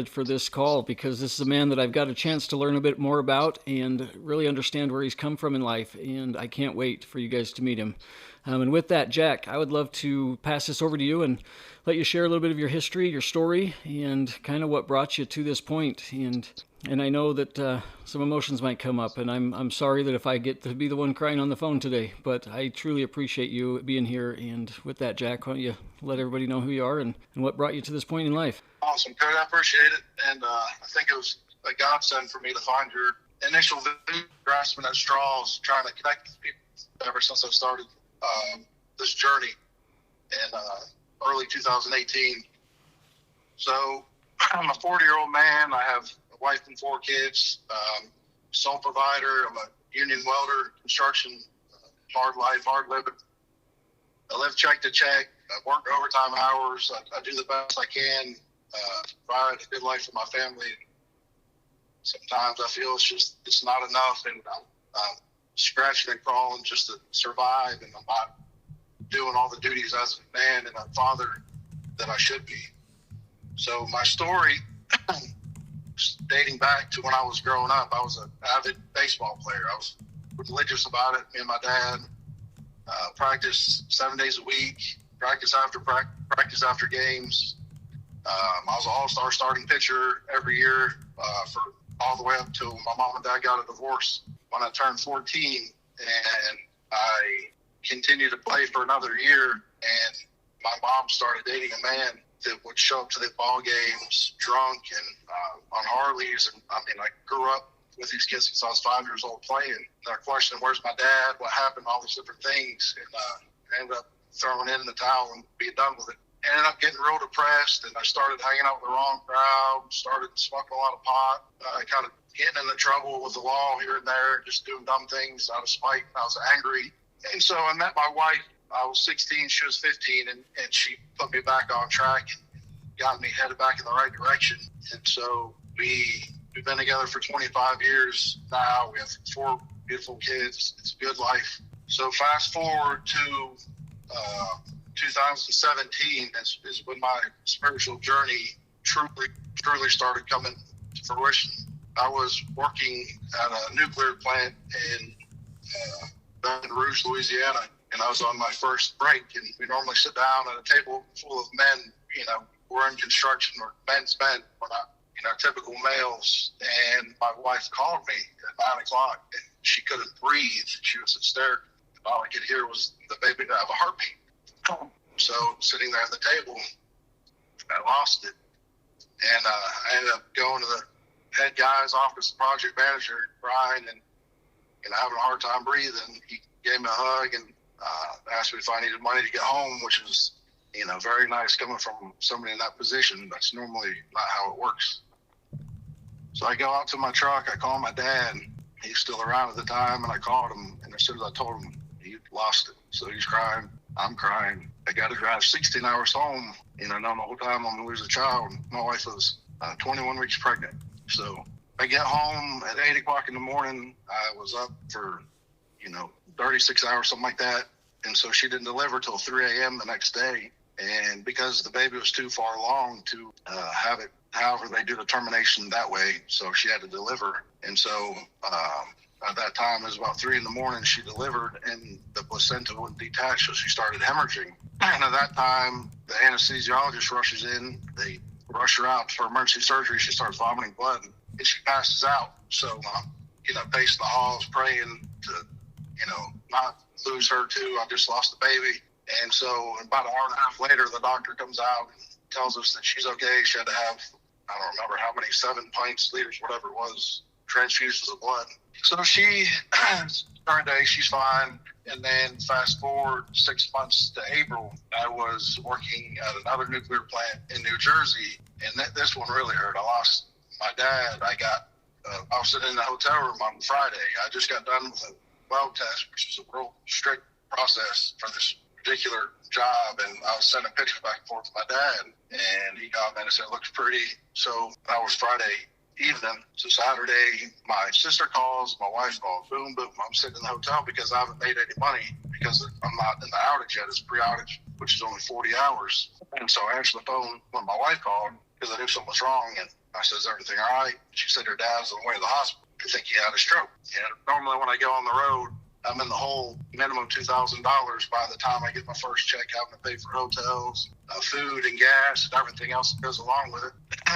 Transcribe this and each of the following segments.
for this call because this is a man that I've got a chance to learn a bit more about and really understand where he's come from in life, and I can't wait for you guys to meet him. And with that, Jack, I would love to pass this over to you and let you share a little bit of your history, your story, and kind of what brought you to this point. And I know that some emotions might come up, and I'm sorry that if I get to be the one crying on the phone today, but I truly appreciate you being here. And with that, Jack, why don't you let everybody know who you are and what brought you to this point in life? Awesome, Kurt. I appreciate it. And I think it was a godsend for me to find your initial video, grasping at straws, trying to connect with people ever since I started this journey in early 2018. So I'm a 40-year-old man. I have a wife and 4 kids, sole provider. I'm a union welder, construction, hard life, hard living. I live check to check. I work overtime hours. I do the best I can, provide a good life for my family. Sometimes I feel it's not enough, and I'm scratching and crawling just to survive, and I'm not doing all the duties as a man and a father that I should be. So my story, dating back to when I was growing up, I was an avid baseball player. I was religious about it. Me and my dad practiced 7 days a week, practice after games. I was an all-star starting pitcher every year for all the way up till my mom and dad got a divorce when I turned 14, and I continued to play for another year, and my mom started dating a man that would show up to the ball games drunk and on Harleys. And I mean, I grew up with these kids since I was 5 years old playing. They're questioning, where's my dad? What happened? All these different things. And I ended up throwing in the towel and being done with it. Ended up getting real depressed, and I started hanging out with the wrong crowd, started smoking a lot of pot, kind of getting into trouble with the law here and there, just doing dumb things out of spite. I was angry. And so I met my wife. I was 16, she was 15, and she put me back on track and got me headed back in the right direction. And so we've been together for 25 years now. We have 4 beautiful kids. It's a good life. So fast forward to 2017 is when my spiritual journey truly started coming to fruition. I was working at a nuclear plant in Baton Rouge, Louisiana, and I was on my first break, and we normally sit down at a table full of men. We're in construction, or men's men. We're not, typical males. And my wife called me at 9 o'clock, and she couldn't breathe. She was hysterical. All I could hear was the baby have a heartbeat. So sitting there at the table, I lost it. And I ended up going to the head guy's office, project manager, crying and having a hard time breathing. He gave me a hug and asked me if I needed money to get home, which is, very nice coming from somebody in that position. That's normally not how it works. So I go out to my truck. I call my dad. He's still around at the time, and I called him. And as soon as I told him, he lost it. So he's crying. I'm crying. I got to drive 16 hours home. Knowing the whole time I'm going to lose a child. My wife was 21 weeks pregnant. So I get home at 8 o'clock in the morning. I was up for, 36 hours, something like that. And so she didn't deliver till 3 a.m. the next day. And because the baby was too far along to have it, however they do the termination that way, so she had to deliver. And so at that time, it was about 3 in the morning, she delivered, and the placenta wouldn't detach, so she started hemorrhaging. And at that time, the anesthesiologist rushes in. They rush her out for emergency surgery. She starts vomiting blood, and she passes out. So, pacing the halls, praying to, not lose her too. I just lost the baby. And so about an hour and a half later, the doctor comes out and tells us that she's okay. She had to have, I don't remember how many, 7 pints, liters, whatever it was, transfusions of blood. So she, current day, she's fine. And then fast forward 6 months to April, I was working at another nuclear plant in New Jersey. And this one really hurt. I lost my dad. I was sitting in the hotel room on Friday. I just got done with a weld test, which is a real strict process for this particular job, and I was sending pictures back and forth to my dad, and he got me and said, it looks pretty. So that was Friday evening. So Saturday, my sister calls, my wife calls, boom, boom. I'm sitting in the hotel because I haven't made any money because I'm not in the outage yet. It's pre-outage, which is only 40 hours. And so I answered the phone when my wife called because I knew something was wrong, and I said, is everything all right? She said her dad's on the way to the hospital. I think he had a stroke. And normally when I go on the road, I'm in the hole minimum $2,000 by the time I get my first check, having to pay for hotels, food and gas and everything else that goes along with it.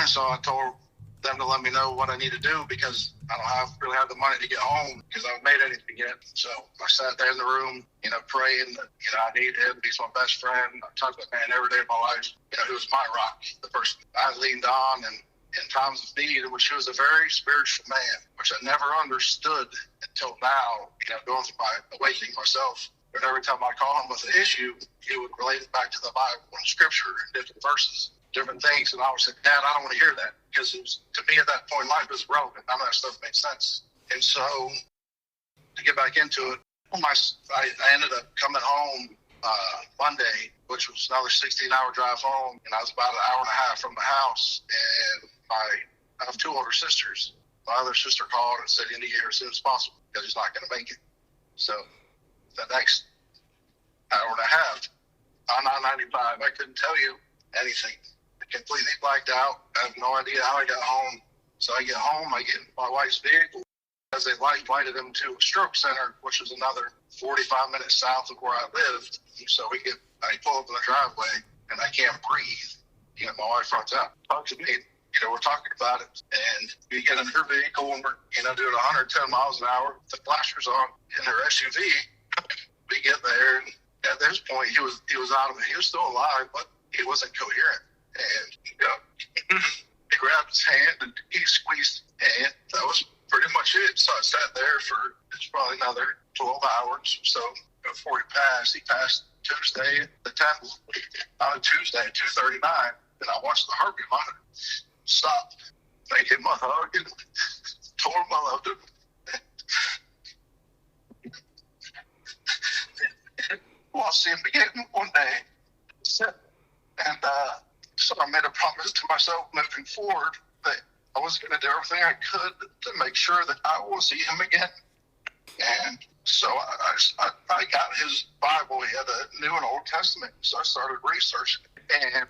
So I told them to let me know what I need to do because I don't really have the money to get home because I haven't made anything yet. So I sat there in the room, praying that, I need him. He's my best friend. I talk to that man every day of my life. He was my rock, the person I leaned on and in times of need, which he was a very spiritual man, which I never understood until now, going through my awakening myself. But every time I call him with an issue, he would relate it back to the Bible and scripture and different verses, different things. And I would say, Dad, I don't want to hear that because it was, to me at that point in life, it was relevant. None of that stuff made sense. And so to get back into it, I ended up coming home Monday, which was another 16-hour drive home. And I was about an hour and a half from the house. And I have two older sisters. My other sister called and said, you need to get here as soon as possible because he's not going to make it. So the next hour and a half on I-95, I couldn't tell you anything. I completely blacked out. I have no idea how I got home. So I get home, I get in my wife's vehicle as they lighted him to a stroke center, which is another 45 minutes south of where I lived. So I pull up in the driveway and I can't breathe. My wife runs out, talks to me. We're talking about it, and we get in her vehicle and we're, doing 110 miles an hour. The flashers on in her SUV. We get there, and at this point, he was out of it. He was still alive, but he wasn't coherent. And he grabbed his hand and he squeezed, and that was pretty much it. So I sat there for probably another 12 hours. So before he passed Tuesday at the 10th, on Tuesday at 2:39, and I watched the heartbeat monitor stop. I gave him a hug and told him I loved him. Well, I'll see him again one day. And so I made a promise to myself moving forward that I was going to do everything I could to make sure that I will see him again. And so I got his Bible. He had a New and Old Testament. So I started researching and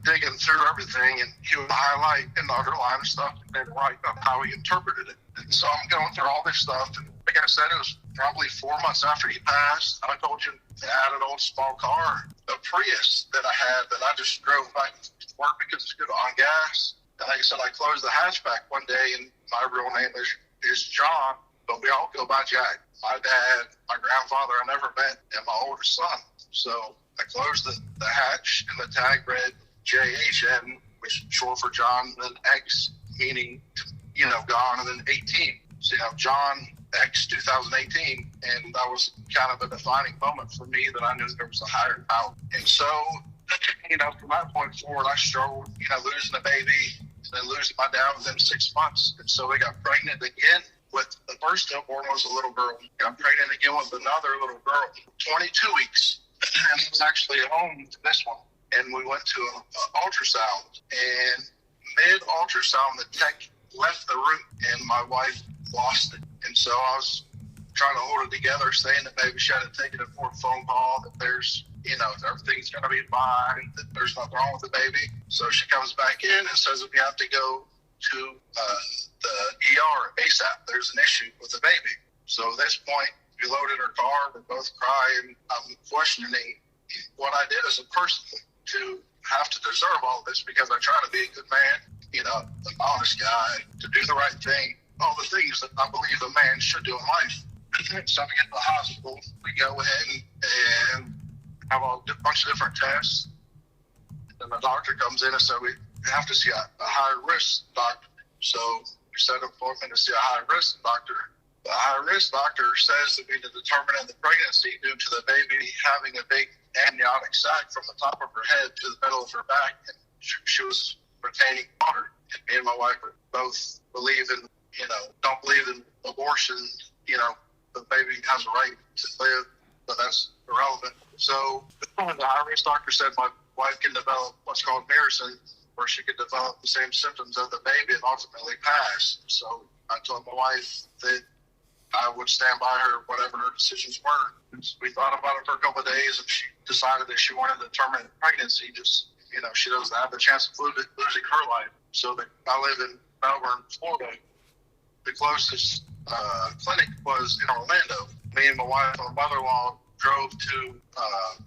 digging through everything, and he would highlight and underline stuff and then write up how he interpreted it. And so I'm going through all this stuff, and like I said, it was probably 4 months after he passed. I told you I had an old small car, a Prius that I had that I just drove back to work because it's good on gas. And like I said, I closed the hatchback one day, and my real name is John, but we all go by Jack. My dad, my grandfather I never met, and my older son. So I closed the hatch, and the tag read JHN, which is short for John, and then X, meaning, gone, and then 18. So John X 2018, and that was kind of a defining moment for me that I knew there was a higher power. And so, from that point forward, I struggled, losing a baby, and then losing my dad within 6 months. And so we got pregnant again. With the first stillborn was a little girl. Got pregnant again with another little girl, 22 weeks. And I was actually at home to this one. And we went to an ultrasound. And mid-ultrasound, the tech left the room, and my wife lost it. And so I was trying to hold it together, saying that maybe she had to take it for a phone call, that there's, everything's going to be fine, that there's nothing wrong with the baby. So she comes back in and says that we have to go to the ER ASAP. There's an issue with the baby. So at this point, we loaded her car, we're both crying. I'm questioning what I did as a person to have to deserve all this, because I try to be a good man, an honest guy, to do the right thing, all the things that I believe a man should do in life. So we get to the hospital, we go in and have a bunch of different tests. And the doctor comes in and said, we have to see a high-risk doctor. So we set an appointment to see a high-risk doctor. The high-risk doctor says that we need to determine the pregnancy due to the baby having a big amniotic sac from the top of her head to the middle of her back. And she was retaining water. And me and my wife both believe in, don't believe in abortion. The baby has a right to live, but that's irrelevant. So the high-risk doctor said my wife can develop what's called Merson, where she could develop the same symptoms of the baby and ultimately pass. So I told my wife that I would stand by her, whatever her decisions were. We thought about it for a couple of days, and she decided that she wanted to terminate pregnancy. Just, she doesn't have the chance of losing her life. So I live in Melbourne, Florida. The closest clinic was in Orlando. Me and my wife and my mother-in-law drove to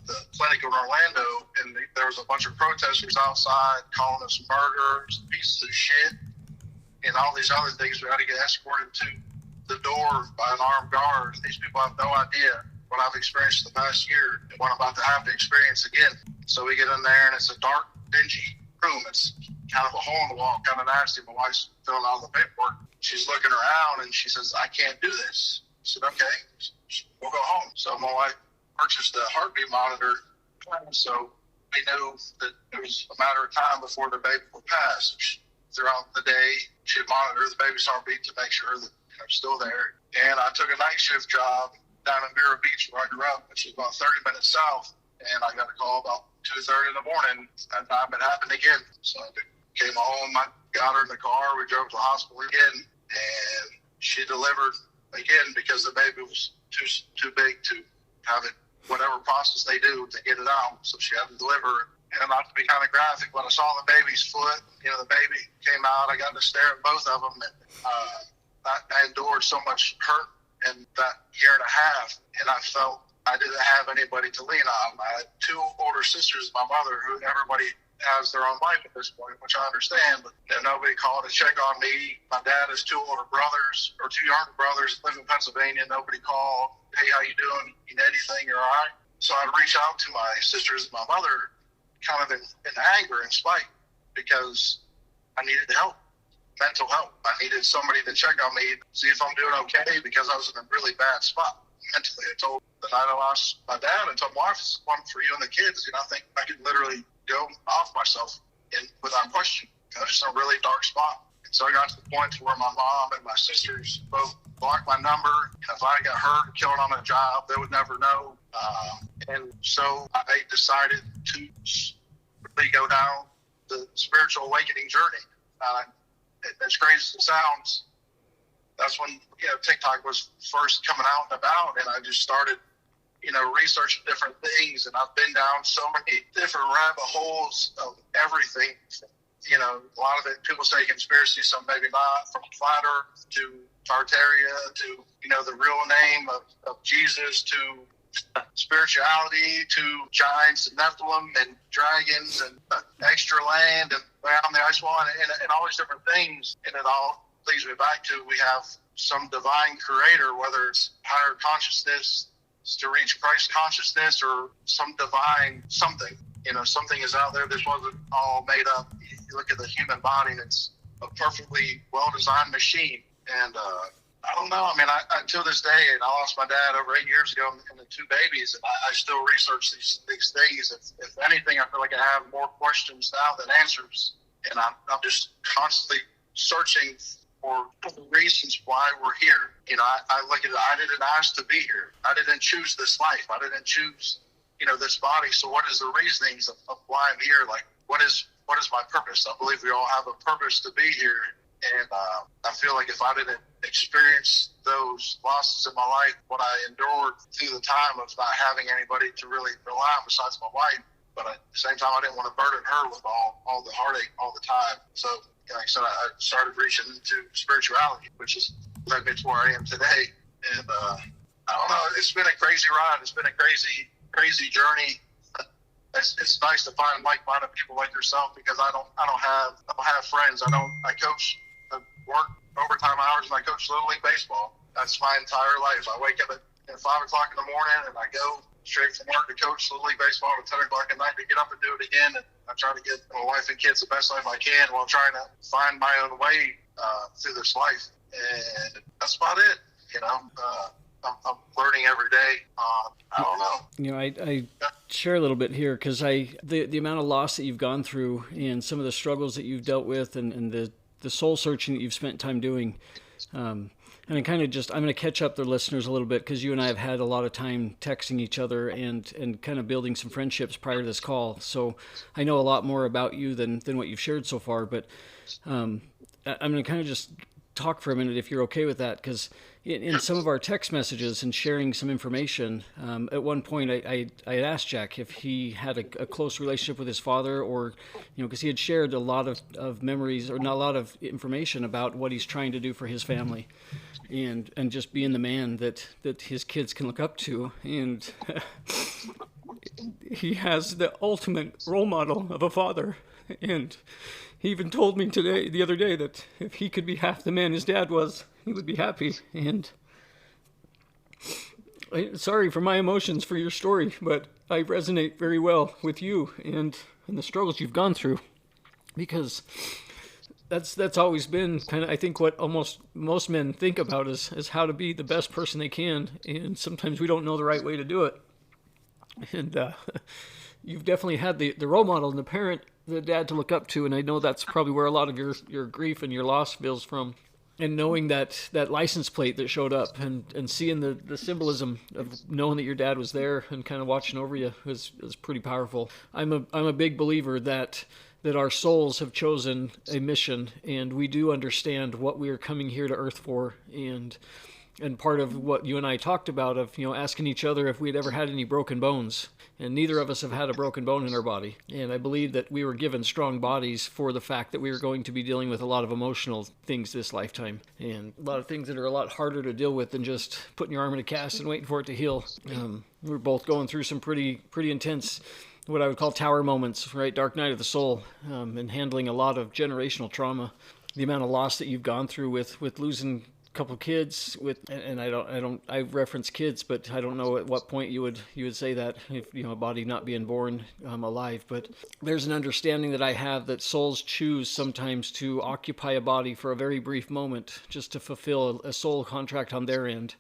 the clinic in Orlando, and there was a bunch of protesters outside calling us murderers, pieces of shit, and all these other things. We had to get escorted to the door by an armed guard. These people have no idea what I've experienced the past year and what I'm about to have to experience again. So we get in there, and it's a dark, dingy room. It's kind of a hole in the wall, kind of nasty. My wife's filling out the paperwork. She's looking around, and she says, "I can't do this." I said, "Okay, we'll go home." So my wife purchased a heartbeat monitor, so we knew that it was a matter of time before the baby would pass. Throughout the day, she'd monitor the baby's heartbeat to make sure that I'm still there. And I took a night shift job down in Vero Beach where I grew up, which is about 30 minutes south. And I got a call about 2:30 in the morning. That time it happened again. So I came home, I got her in the car, we drove to the hospital again, and she delivered again because the baby was too big to have it, whatever process they do to get it out. So she had to deliver it. And not to be kind of graphic, when I saw the baby's foot, the baby came out, I got to stare at both of them. And I endured so much hurt in that year and a half, and I felt I didn't have anybody to lean on. I had two older sisters, my mother, who everybody has their own life at this point, which I understand, but nobody called to check on me. My dad has two older brothers, or two younger brothers, live in Pennsylvania. Nobody called, "Hey, how you doing? You need anything? You're all right?" So I'd reach out to my sisters and my mother kind of in anger and spite because I needed help, mental help. I needed somebody to check on me, see if I'm doing okay, because I was in a really bad spot mentally. I told the night I lost my dad, I told my wife, "It's one for you and the kids." I think I could literally go off myself without question. I was just in a really dark spot. And so I got to the point where my mom and my sisters both blocked my number. And if I got hurt or killed on a job, they would never know. And so I decided to really go down the spiritual awakening journey. As crazy as it sounds, that's when TikTok was first coming out and about, and I just started researching different things, and I've been down so many different rabbit holes of everything. A lot of it, people say conspiracy, some maybe not, from flat earth to Tartaria to, the real name of Jesus to spirituality to giants and Nephilim and dragons and extra land and around the ice wall and all these different things. And it all leads me back to we have some divine creator, whether it's higher consciousness to reach Christ consciousness or some divine something. Something is out there. This wasn't all made up. You look at the human body, and it's a perfectly well-designed machine. And I don't know. I mean, I until this day, and I lost my dad over 8 years ago and the two babies, and I still research these things. If anything, I feel like I have more questions now than answers. And I'm just constantly searching for the reasons why we're here. I look at it, I didn't ask to be here. I didn't choose this life. I didn't choose, this body. So what is the reasonings of why I'm here? Like, what is my purpose? I believe we all have a purpose to be here. And I feel like if I didn't experience those losses in my life, what I endured through the time of not having anybody to really rely on besides my wife, but at the same time, I didn't want to burden her with all the heartache all the time. So, like I said, I started reaching into spirituality, which has led me to where I am today. And I don't know, it's been a crazy ride. It's been a crazy journey. It's nice to find like-minded people like yourself, because I don't have friends. I coach, I work overtime hours, and I coach Little League baseball. That's my entire life. I wake up at 5 o'clock in the morning, and I go straight from work to coach Little League baseball at 10 o'clock at night to get up and do it again. And I try to get my wife and kids the best life I can while trying to find my own way through this life. And that's about it. I'm learning every day. I don't know. I share a little bit here because the amount of loss that you've gone through and some of the struggles that you've dealt with and the soul searching that you've spent time doing. And I'm going to catch up the listeners a little bit, because you and I have had a lot of time texting each other and kind of building some friendships prior to this call. So I know a lot more about you than what you've shared so far, but I'm going to kind of just talk for a minute if you're okay with that, because in some of our text messages and sharing some information, at one point I had asked Jack if he had a close relationship with his father, or, because he had shared a lot of memories, or not a lot of information about what he's trying to do for his family, and just being the man that his kids can look up to. And he has the ultimate role model of a father. And he even told me the other day, that if he could be half the man his dad was, he would be happy. And sorry for my emotions for your story, but I resonate very well with you and the struggles you've gone through, because that's always been kind of, I think, what almost most men think about is how to be the best person they can, and sometimes we don't know the right way to do it. And you've definitely had the role model and the parent, the dad to look up to, and I know that's probably where a lot of your grief and your loss feels from. And knowing that license plate that showed up, and seeing the symbolism of knowing that your dad was there and kind of watching over you was pretty powerful. I'm a big believer that our souls have chosen a mission, and we do understand what we are coming here to Earth for. And part of what you and I talked about, of asking each other if we had ever had any broken bones, and neither of us have had a broken bone in our body. And I believe that we were given strong bodies for the fact that we were going to be dealing with a lot of emotional things this lifetime, and a lot of things that are a lot harder to deal with than just putting your arm in a cast and waiting for it to heal. We're both going through some pretty intense, what I would call tower moments, right? Dark night of the soul, and handling a lot of generational trauma. The amount of loss that you've gone through with losing couple kids, and I reference kids, but I don't know at what point you would say that, if a body not being born alive. But there's an understanding that I have that souls choose sometimes to occupy a body for a very brief moment, just to fulfill a soul contract on their end.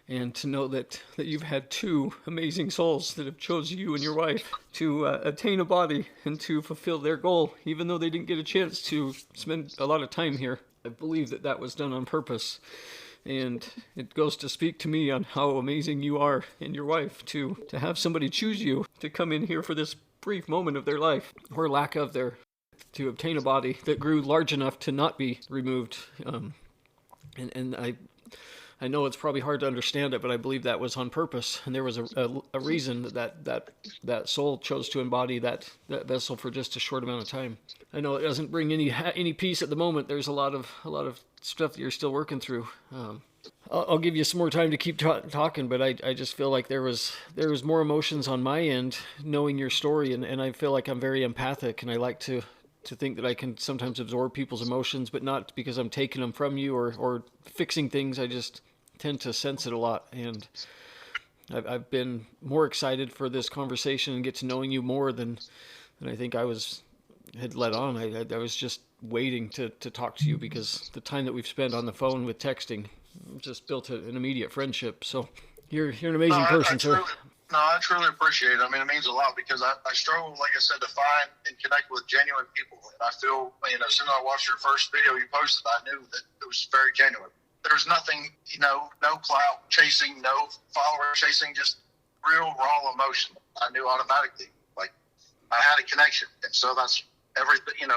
And to know that you've had two amazing souls that have chosen you and your wife to attain a body and to fulfill their goal, even though they didn't get a chance to spend a lot of time here. I believe that was done on purpose. And it goes to speak to me on how amazing you are and your wife to have somebody choose you to come in here for this brief moment of their life, or lack of their, to obtain a body that grew large enough to not be removed. And I know it's probably hard to understand it, but I believe that was on purpose, and there was a reason that soul chose to embody that vessel for just a short amount of time. I know it doesn't bring any peace at the moment. There's a lot of stuff that you're still working through. I'll give you some more time to keep talking, but I just feel like there was more emotions on my end knowing your story, and I feel like I'm very empathic, and I like to think that I can sometimes absorb people's emotions, but not because I'm taking them from you or fixing things. I just tend to sense it a lot, and I've been more excited for this conversation and get to knowing you more than I think I had let on. I was just waiting to talk to you, because the time that we've spent on the phone with texting just built an immediate friendship. So you're an amazing person, sir. I truly appreciate it. I mean, it means a lot, because I struggle, like I said, to find and connect with genuine people. And I feel, as soon as I watched your first video you posted, I knew that it was very genuine. There's nothing, no clout chasing, no follower chasing, just real, raw emotion. I knew automatically, like, I had a connection. And so that's everything,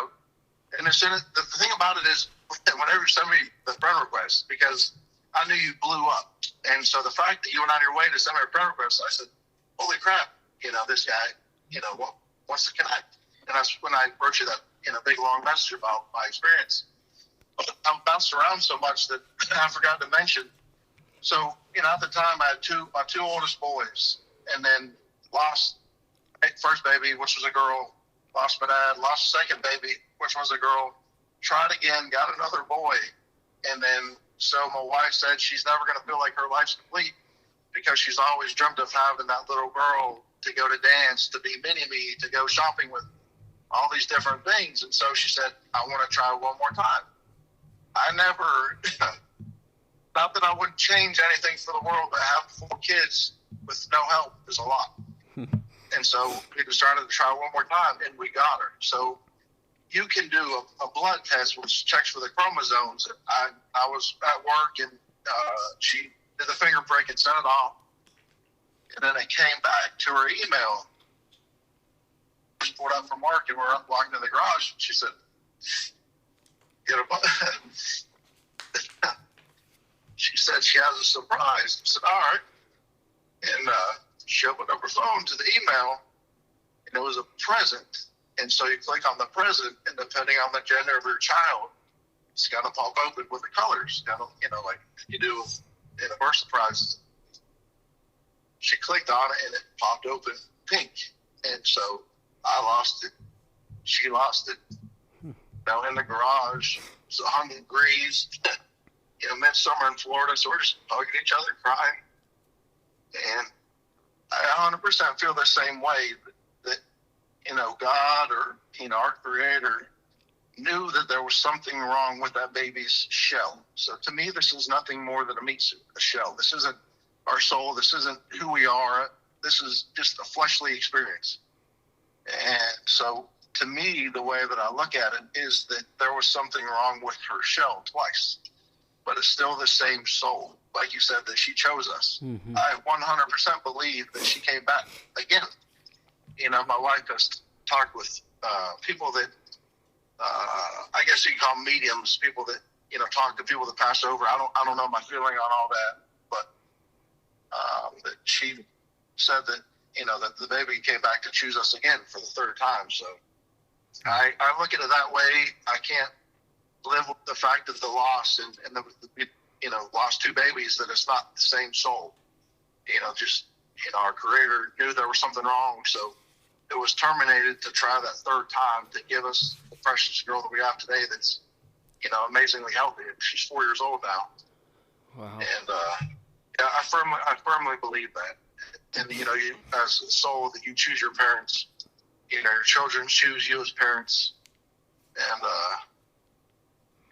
And as soon as, the thing about it is, whenever you send me the friend request, because I knew you blew up. And so the fact that you went out of your way to send me a friend request, I said, holy crap, this guy, wants to connect. And that's when I wrote you that, big long message about my experience. But I'm bounced around so much that I forgot to mention. So, at the time I had my two oldest boys, and then lost first baby, which was a girl, lost my dad, lost second baby, which was a girl, tried again, got another boy. And then, so my wife said she's never going to feel like her life's complete, because she's always dreamt of having that little girl to go to dance, to be mini-me, to go shopping with, all these different things. And so she said, I want to try one more time. I never, not that I wouldn't change anything for the world, but having 4 kids with no help is a lot. And so we decided to try one more time, and we got her. So you can do a blood test which checks for the chromosomes. I was at work, and she did the finger prick and sent it off. And then it came back to her email. She pulled up from work, and we're walking to the garage. And she said, "Get a she has a surprise. I said, all right. And she opened up her phone to the email, and it was a present. And so you click on the present, and depending on the gender of your child, it's going to pop open with the colors, kind of, like you do in a birth surprise. She clicked on it, and it popped open pink. And so I lost it. She lost it. In the garage, it's 100 degrees, midsummer in Florida, so we're just hugging each other, crying. And I 100% feel the same way that God or, our Creator knew that there was something wrong with that baby's shell. So to me, this is nothing more than a meat suit, a shell. This isn't our soul. This isn't who we are. This is just a fleshly experience. And so to me, the way that I look at it is that there was something wrong with her shell twice, but it's still the same soul. Like you said, that she chose us. Mm-hmm. I 100% believe that she came back again. My wife has talked with people that, I guess you can call them mediums, people that, talk to people that pass over. I don't know my feeling on all that, but that she said that, that the baby came back to choose us again for the third time. So I look at it that way. I can't live with the fact of the loss and the lost two babies, that it's not the same soul. Our Creator knew there was something wrong, so it was terminated to try that third time to give us the precious girl that we have today that's, amazingly healthy. She's 4 years old now. Wow. And, I firmly believe that. And, you as a soul, that you choose your parents. Your children choose you as parents. And,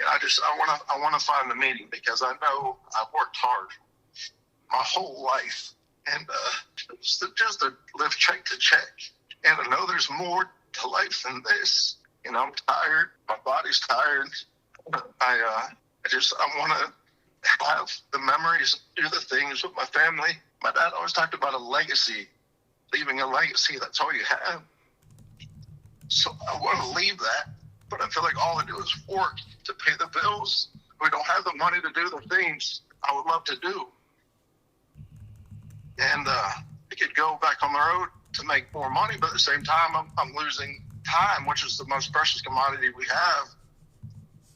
I want to find the meaning, because I know I've worked hard my whole life, and just to live check to check, and I know there's more to life than this. I'm tired. My body's tired. I want to have the memories, do the things with my family. My dad always talked about a legacy, leaving a legacy. That's all you have. So I want to leave that. But I feel like all I do is work to pay the bills. We don't have the money to do the things I would love to do. And I could go back on the road to make more money, but at the same time, I'm losing time, which is the most precious commodity we have.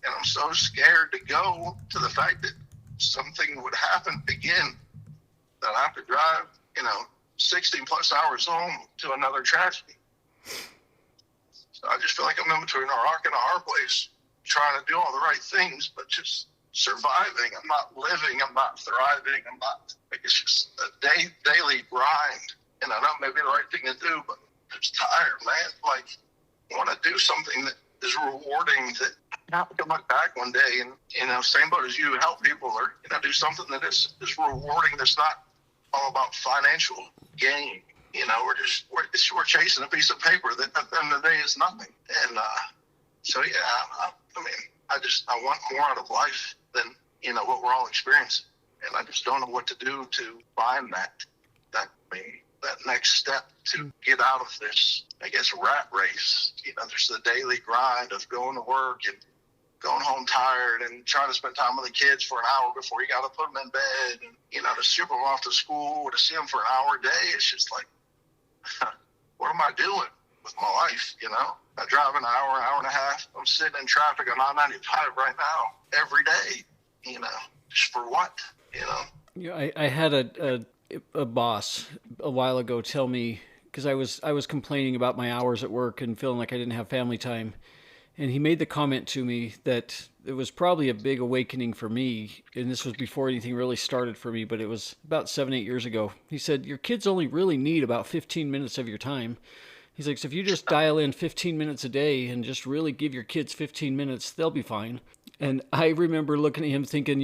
And I'm so scared to go to the fact that something would happen again, that I have to drive, 16 plus hours home to another tragedy. So I just feel like I'm in between a rock and a hard place, trying to do all the right things, but just surviving. I'm not living. I'm not thriving. It's just a daily grind. And I know it may be the right thing to do, but I'm just tired, man. Like, I want to do something that is rewarding, that I can look back one day and, same boat as you, help people, or, do something that is rewarding, that's not all about financial gain. We're chasing a piece of paper that at the end of the day is nothing. And so, yeah, I want more out of life than, what we're all experiencing. And I just don't know what to do to find that next step to get out of this, I guess, rat race. There's the daily grind of going to work and going home tired and trying to spend time with the kids for an hour before you got to put them in bed, and, to ship them off to school, or to see them for an hour a day. It's just like, what am I doing with my life? I drive an hour and a half. I'm sitting in traffic on I-95 right now every day, just for what, Yeah, I had a boss a while ago tell me, because I was complaining about my hours at work and feeling like I didn't have family time. And he made the comment to me that it was probably a big awakening for me, and this was before anything really started for me, but it was about 7-8 years ago. He said, your kids only really need about 15 minutes of your time. He's like, so if you just dial in 15 minutes a day and just really give your kids 15 minutes, they'll be fine. And I remember looking at him thinking,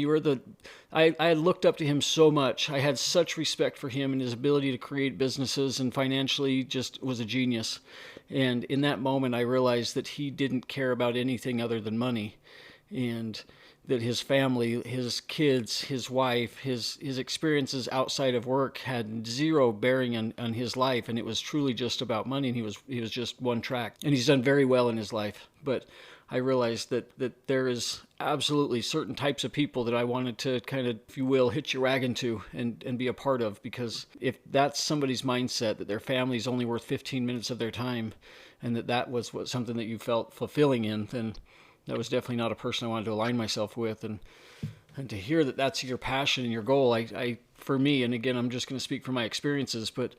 I looked up to him so much. I had such respect for him and his ability to create businesses, and financially just was a genius. And in that moment, I realized that he didn't care about anything other than money, and that his family, his kids, his wife, his experiences outside of work had zero bearing on his life, and it was truly just about money, and he was just one track. And he's done very well in his life, but I realized that there is absolutely certain types of people that I wanted to kind of, if you will, hitch your wagon to and be a part of. Because if that's somebody's mindset, that their family is only worth 15 minutes of their time, and that was something that you felt fulfilling in, then that was definitely not a person I wanted to align myself with. And to hear that that's your passion and your goal, I for me, and again, I'm just going to speak from my experiences, but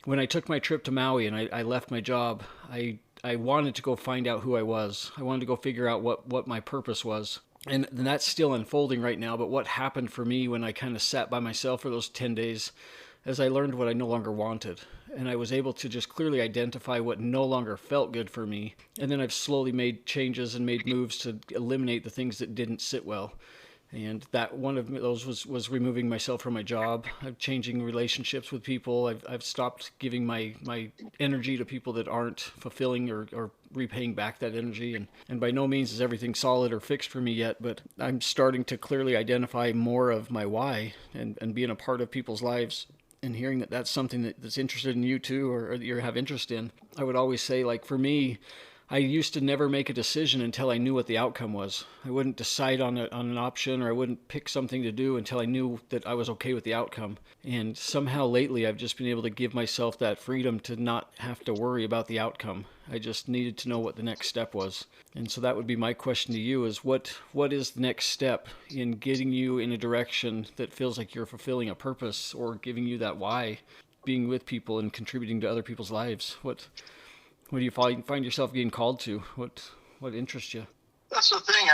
when I took my trip to Maui and I left my job, I wanted to go find out who I was. I wanted to go figure out what my purpose was. And that's still unfolding right now. But what happened for me when I kind of sat by myself for those 10 days, as I learned what I no longer wanted. And I was able to just clearly identify what no longer felt good for me. And then I've slowly made changes and made moves to eliminate the things that didn't sit well. And that one of those was removing myself from my job. I'm changing relationships with people. I've stopped giving my energy to people that aren't fulfilling or repaying back that energy. And by no means is everything solid or fixed for me yet, but I'm starting to clearly identify more of my why and being a part of people's lives. And hearing that that's something that's interested in you too, or that you have interest in. I would always say, like, for me, I used to never make a decision until I knew what the outcome was. I wouldn't decide on an option, or I wouldn't pick something to do until I knew that I was okay with the outcome. And somehow lately I've just been able to give myself that freedom to not have to worry about the outcome. I just needed to know what the next step was. And so that would be my question to you, is what is the next step in getting you in a direction that feels like you're fulfilling a purpose, or giving you that why, being with people and contributing to other people's lives? What do you find yourself getting called to? What interests you? That's the thing.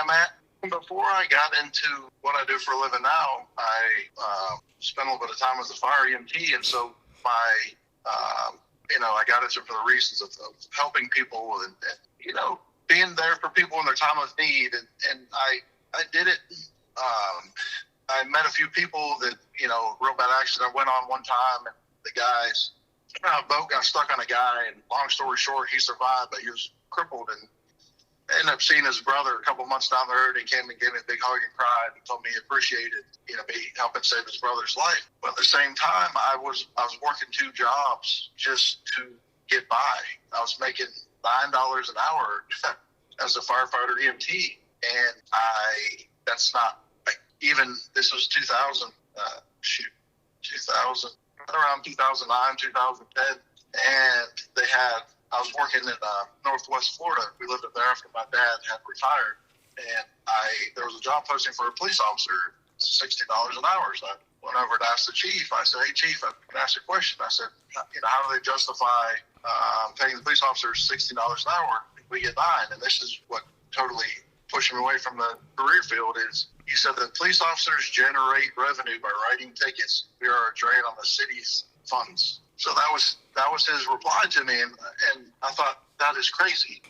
Before I got into what I do for a living now, I spent a little bit of time as a fire EMT, and so I got into it for the reasons of helping people and being there for people in their time of need, and I did it. I met a few people that real bad accident I went on one time, and the guys. Boat got stuck on a guy, and long story short, he survived, but he was crippled, and I ended up seeing his brother a couple months down the road. He came and gave me a big hug and cried and told me he appreciated, me helping save his brother's life. But at the same time, I was working 2 jobs just to get by. I was making $9 an hour as a firefighter EMT, and that's not, like, even, this was 2000, around 2009, 2010, and I was working in Northwest Florida. We lived up there after my dad had retired, and there was a job posting for a police officer, $60 an hour. So I went over to ask the chief. I said, "Hey, chief, I can ask you a question." I said, "How do they justify paying the police officers $60 an hour if we get 9?" And this is what totally pushed me away from the career field is, he said that police officers generate revenue by writing tickets. We are a drain on the city's funds. So that was his reply to me, and I thought, that is crazy.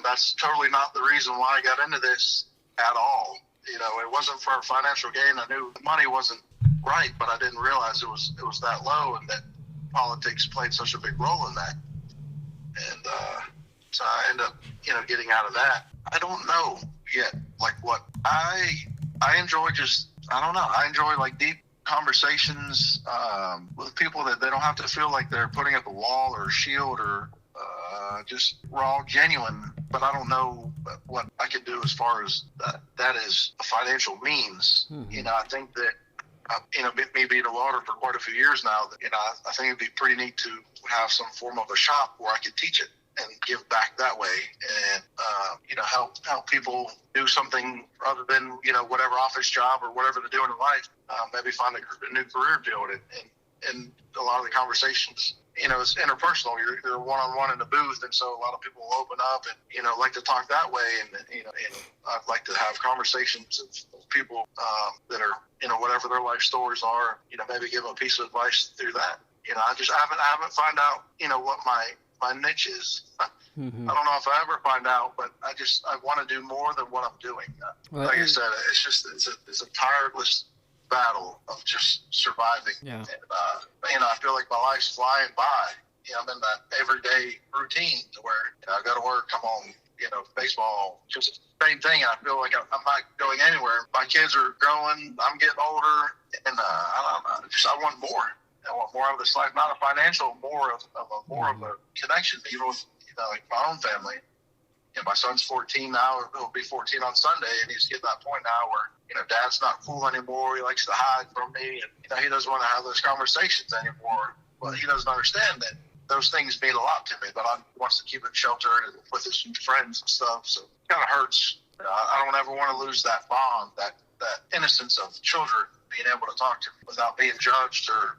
That's totally not the reason why I got into this at all. It wasn't for financial gain. I knew the money wasn't right, but I didn't realize it was that low, and that politics played such a big role in that. And so I ended up, getting out of that. I don't know yet, like what I enjoy. I enjoy like deep conversations with people that they don't have to feel like they're putting up a wall or a shield or just raw, genuine. But I don't know what I could do as far as that is a financial means. Mm-hmm. I think that me being a welder for quite a few years now, that I think it'd be pretty neat to have some form of a shop where I could teach it and give back that way, and help people do something other than whatever office job or whatever they're doing in life. Maybe find a new career field, and a lot of the conversations, it's interpersonal. You're one-on-one in the booth, and so a lot of people will open up and like to talk that way, and I'd like to have conversations of people that are whatever their life stories are. Maybe give them a piece of advice through that. I haven't found out what my niche is. Mm-hmm. I don't know if I ever find out, but I want to do more than what I'm doing. Like I said, it's a tireless battle of just surviving. Yeah. And I feel like my life's flying by. I'm in that everyday routine to where I go to work, come home, baseball, just the same thing. I feel like I'm not going anywhere. My kids are growing, I'm getting older, and I want more. I want more of this life, not a financial, more of a connection, even with like my own family. my son's 14 now. He'll be 14 on Sunday, and he's getting to that point now where, Dad's not cool anymore. He likes to hide from me, and he doesn't want to have those conversations anymore. Well, he doesn't understand that those things mean a lot to me, but he wants to keep it sheltered and with his friends and stuff. So it kind of hurts. I don't ever want to lose that bond, that innocence of children being able to talk to me without being judged or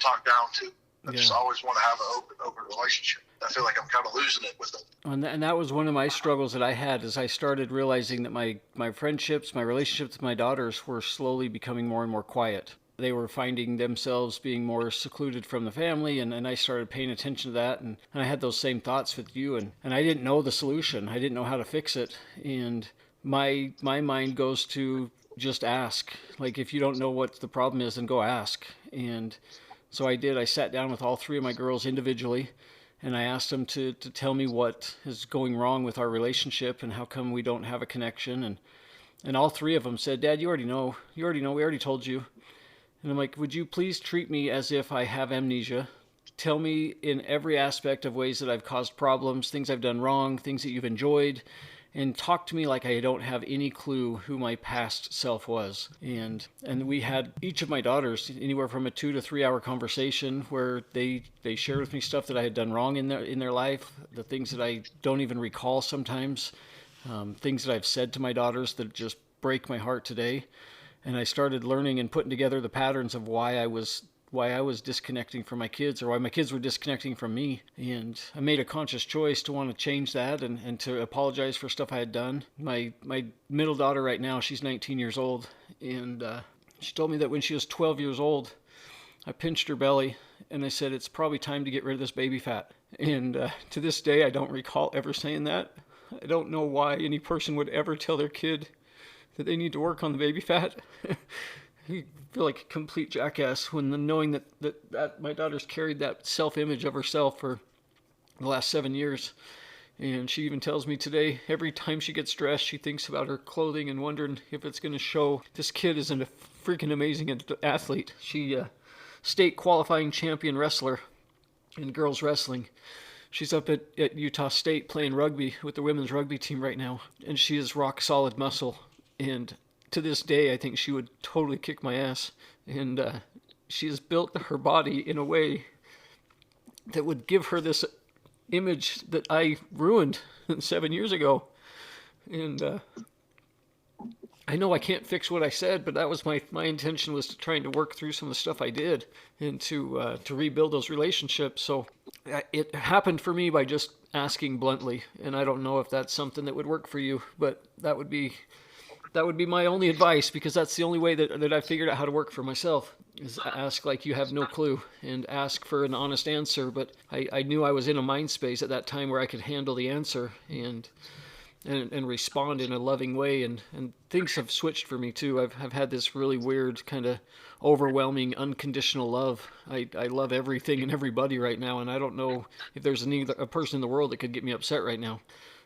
talked down to. I just always want to have an open relationship. I feel like I'm kind of losing it with them. And that was one of my struggles that I had, as I started realizing that my friendships, my relationships with my daughters were slowly becoming more and more quiet. They were finding themselves being more secluded from the family, and I started paying attention to that, and I had those same thoughts with you, and I didn't know the solution. I didn't know how to fix it, and my mind goes to just ask. Like, if you don't know what the problem is, then go ask. And so I did. I sat down with all three of my girls individually, and I asked them to tell me what is going wrong with our relationship and how come we don't have a connection. And all three of them said, Dad, you already know. We already told you. And I'm like, would you please treat me as if I have amnesia? Tell me in every aspect of ways that I've caused problems, things I've done wrong, things that you've enjoyed, and talk to me like I don't have any clue who my past self was. And we had each of my daughters anywhere from a 2 to 3 hour conversation where they shared with me stuff that I had done wrong in their life, the things that I don't even recall sometimes, things that I've said to my daughters that just break my heart today. And I started learning and putting together the patterns of why I was disconnecting from my kids, or why my kids were disconnecting from me. And I made a conscious choice to want to change that and to apologize for stuff I had done. My middle daughter right now, she's 19 years old, and she told me that when she was 12 years old, I pinched her belly and I said, it's probably time to get rid of this baby fat. And to this day, I don't recall ever saying that. I don't know why any person would ever tell their kid that they need to work on the baby fat. You feel like a complete jackass when knowing that my daughter's carried that self-image of herself for the last 7 years. And she even tells me today, every time she gets dressed, she thinks about her clothing and wondering if it's going to show. This kid is a freaking amazing athlete. She state qualifying champion wrestler in girls wrestling. She's up at Utah State playing rugby with the women's rugby team right now. And she is rock solid muscle. And to this day, I think she would totally kick my ass. And she has built her body in a way that would give her this image that I ruined 7 years ago. And I know I can't fix what I said, but that was my intention, was to trying to work through some of the stuff I did and to rebuild those relationships. So it happened for me by just asking bluntly. And I don't know if that's something that would work for you, but that would be my only advice, because that's the only way that I figured out how to work for myself, is ask like you have no clue and ask for an honest answer. But I knew I was in a mind space at that time where I could handle the answer and respond in a loving way. And things have switched for me too. I've had this really weird kind of overwhelming unconditional love. I love everything and everybody right now. And I don't know if there's a person in the world that could get me upset right now.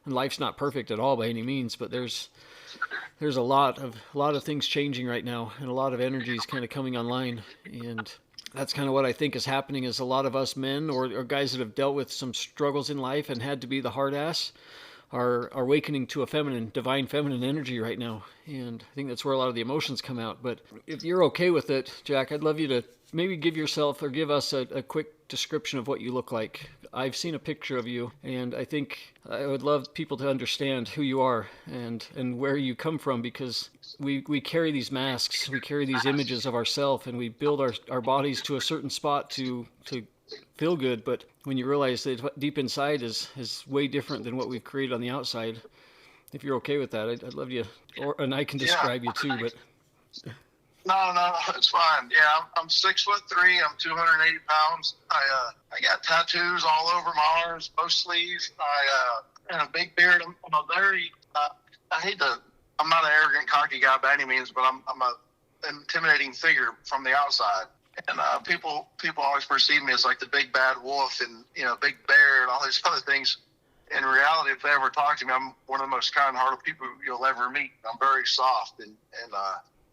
And life's not perfect at all by any means, but there's a lot of things changing right now, and a lot of energies kind of coming online. And that's kind of what I think is happening, is a lot of us men or guys that have dealt with some struggles in life and had to be the hard ass are awakening to a divine feminine energy right now. And I think that's where a lot of the emotions come out. But if you're okay with it, Jack, I'd love you to maybe give yourself or give us a quick description of what you look like. I've seen a picture of you, and I think I would love people to understand who you are and where you come from, because we carry these masks, we carry these images of ourselves, and we build our bodies to a certain spot to feel good. But when you realize that deep inside is way different than what we've created on the outside, if you're okay with that, I'd love you, and I can describe you too, but... No, it's fine. Yeah, I'm 6'3". I'm 280 pounds. I got tattoos all over my arms, both sleeves. And a big beard. I'm not an arrogant, cocky guy by any means, but I'm a intimidating figure from the outside. And people always perceive me as like the big bad wolf and big bear and all these other things. In reality, if they ever talk to me, I'm one of the most kind-hearted people you'll ever meet. I'm very soft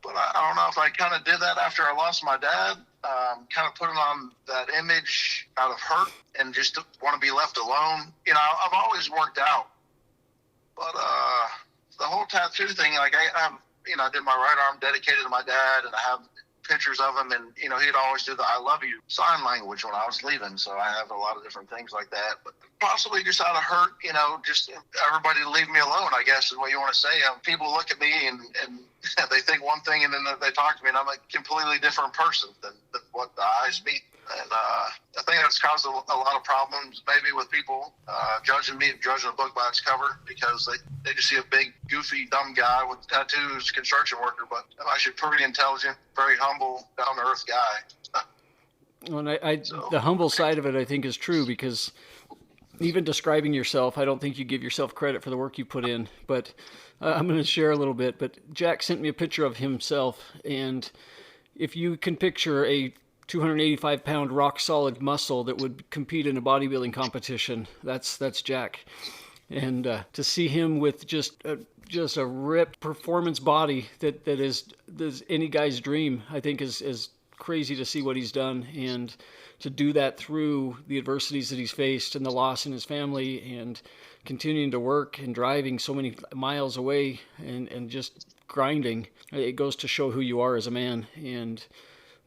but I don't know if I kind of did that after I lost my dad, kind of putting on that image out of hurt and just want to be left alone. I've always worked out. But the whole tattoo thing, like I did my right arm dedicated to my dad, and I have pictures of him, and he'd always do the "I love you" sign language when I was leaving. So I have a lot of different things like that. But possibly just out of hurt, just everybody to leave me alone, I guess is what you want to say. People look at me and they think one thing, and then they talk to me, and I'm a completely different person than what the eyes meet. And I think that's caused a lot of problems maybe with people judging a book by its cover, because they just see a big, goofy, dumb guy with tattoos, construction worker, but I'm actually pretty intelligent, very humble, down-to-earth guy. Well, and the humble side of it, I think, is true, because even describing yourself, I don't think you give yourself credit for the work you put in. But I'm going to share a little bit. But Jack sent me a picture of himself, and if you can picture a 285-pound rock-solid muscle that would compete in a bodybuilding competition, that's Jack. And to see him with just a ripped performance body that is any guy's dream, I think is crazy to see what he's done, and to do that through the adversities that he's faced and the loss in his family, and continuing to work and driving so many miles away and just grinding. It goes to show who you are as a man. And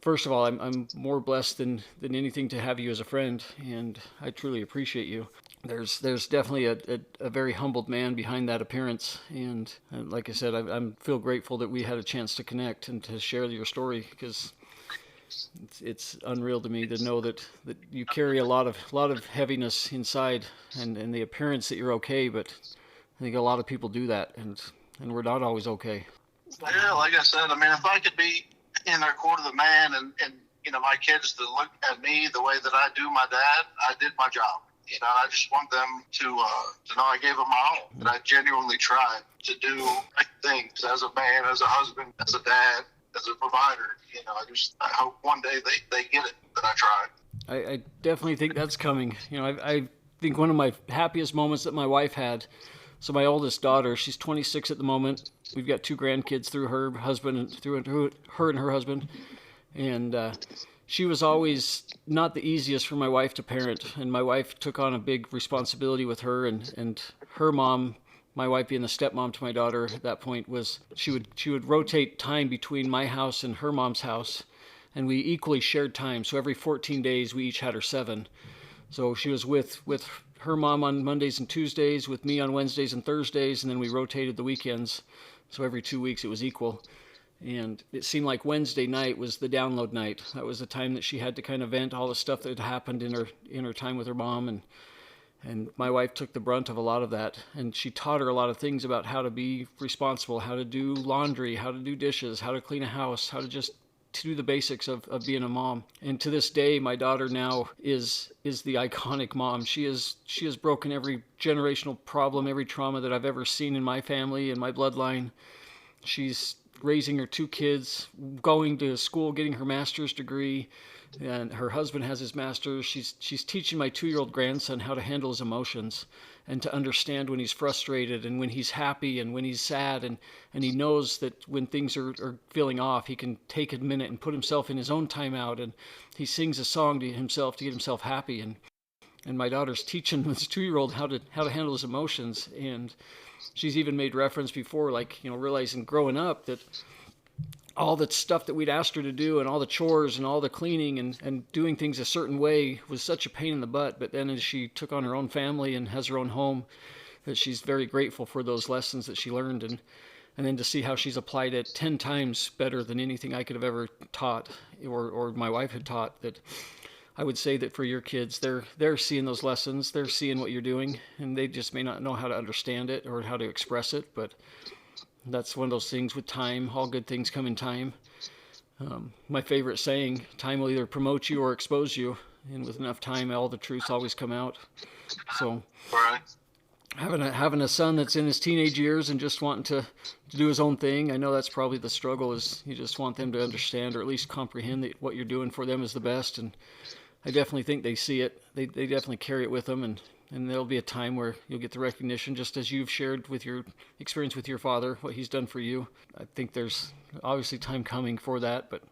first of all, I'm more blessed than anything to have you as a friend, and I truly appreciate you. There's definitely a very humbled man behind that appearance, and like I said, I feel grateful that we had a chance to connect and to share your story, because it's unreal to me to know that you carry a lot of heaviness inside, and the appearance that you're okay, but I think a lot of people do that, and we're not always okay. Yeah, like I said, I mean, if I could be in their court of the man, and my kids to look at me the way that I do my dad, I did my job. I just want them to know I gave them my all, that I genuinely tried to do right things as a man, as a husband, as a dad, as a provider. I hope one day they get it, that I tried. I definitely think that's coming. I think one of my happiest moments that my wife had. So my oldest daughter, she's 26 at the moment. We've got 2 grandkids through her husband, and through her and her husband. And she was always not the easiest for my wife to parent. And my wife took on a big responsibility with her, and her mom, my wife being the stepmom to my daughter at that point, was she would rotate time between my house and her mom's house, and we equally shared time. So every 14 days we each had her 7. So she was with her mom on Mondays and Tuesdays, with me on Wednesdays and Thursdays, and then we rotated the weekends. So every 2 weeks it was equal. And it seemed like Wednesday night was the download night. That was the time that she had to kind of vent all the stuff that had happened in her time with her mom, and my wife took the brunt of a lot of that, and she taught her a lot of things about how to be responsible, how to do laundry, how to do dishes, how to clean a house, how to just to do the basics of being a mom. And to this day, my daughter now is the iconic mom. She has broken every generational problem, every trauma that I've ever seen in my family and my bloodline. She's raising her 2 kids, going to school, getting her master's degree, and her husband has his master's. She's teaching my 2-year-old grandson how to handle his emotions, and to understand when he's frustrated and when he's happy and when he's sad, and he knows that when things are feeling off, he can take a minute and put himself in his own timeout, and he sings a song to himself to get himself happy. And my daughter's teaching this 2-year-old how to handle his emotions. And she's even made reference before, like, realizing growing up that all the stuff that we'd asked her to do, and all the chores and all the cleaning and doing things a certain way, was such a pain in the butt. But then as she took on her own family and has her own home, that she's very grateful for those lessons that she learned. And then to see how she's applied it 10 times better than anything I could have ever taught, or my wife had taught, that I would say that for your kids, they're seeing those lessons, they're seeing what you're doing, and they just may not know how to understand it or how to express it. But that's one of those things with time. All good things come in time. My favorite saying, time will either promote you or expose you, and with enough time, all the truths always come out. So having a son that's in his teenage years and just wanting to do his own thing, I know that's probably the struggle, is you just want them to understand, or at least comprehend, that what you're doing for them is the best. And I definitely think they see it. They definitely carry it with them, and there'll be a time where you'll get the recognition, just as you've shared with your experience with your father, what he's done for you. I think there's obviously time coming for that, but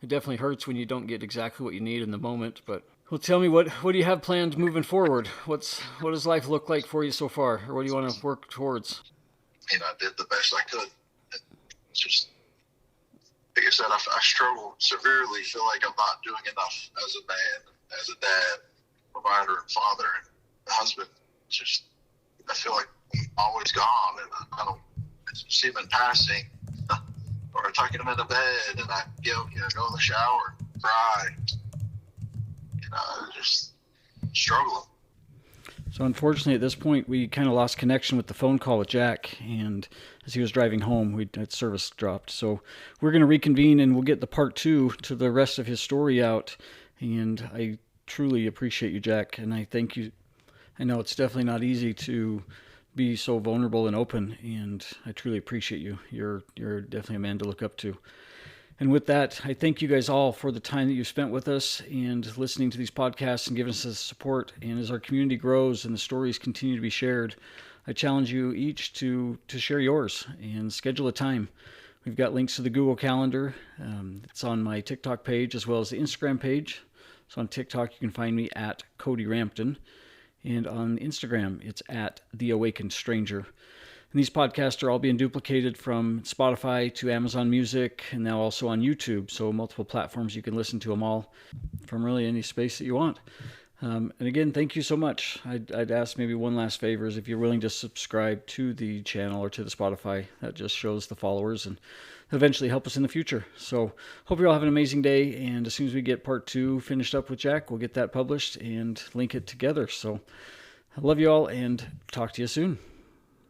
it definitely hurts when you don't get exactly what you need in the moment. But Well, tell me what do you have planned moving forward? What does life look like for you so far, or what do you want to work towards? I did the best I could. It's just, like I said, I struggle severely, feel like I'm not doing enough as a man, as a dad, provider, and father, and husband. It's just, I feel like I'm always gone, and I don't see him in passing, or I tuck him in the bed, and I go in the shower, cry, just struggling. So unfortunately, at this point, we kind of lost connection with the phone call with Jack, and as he was driving home, that service dropped. So we're going to reconvene, and we'll get the part 2 to the rest of his story out. And I truly appreciate you, Jack, and I thank you. I know it's definitely not easy to be so vulnerable and open, and I truly appreciate you. You're definitely a man to look up to. And with that, I thank you guys all for the time that you spent with us and listening to these podcasts and giving us the support. And as our community grows and the stories continue to be shared, I challenge you each to share yours and schedule a time. We've got links to the Google Calendar. It's on my TikTok page as well as the Instagram page. So on TikTok, you can find me at Cody Rampton. And on Instagram, it's at The Awakened Stranger. And these podcasts are all being duplicated from Spotify to Amazon Music and now also on YouTube. So multiple platforms, you can listen to them all from really any space that you want. And again, thank you so much. I'd ask maybe one last favor is if you're willing to subscribe to the channel or to the Spotify. That just shows the followers and eventually help us in the future. So hope you all have an amazing day. And as soon as we get part 2 finished up with Jack, we'll get that published and link it together. So I love you all and talk to you soon.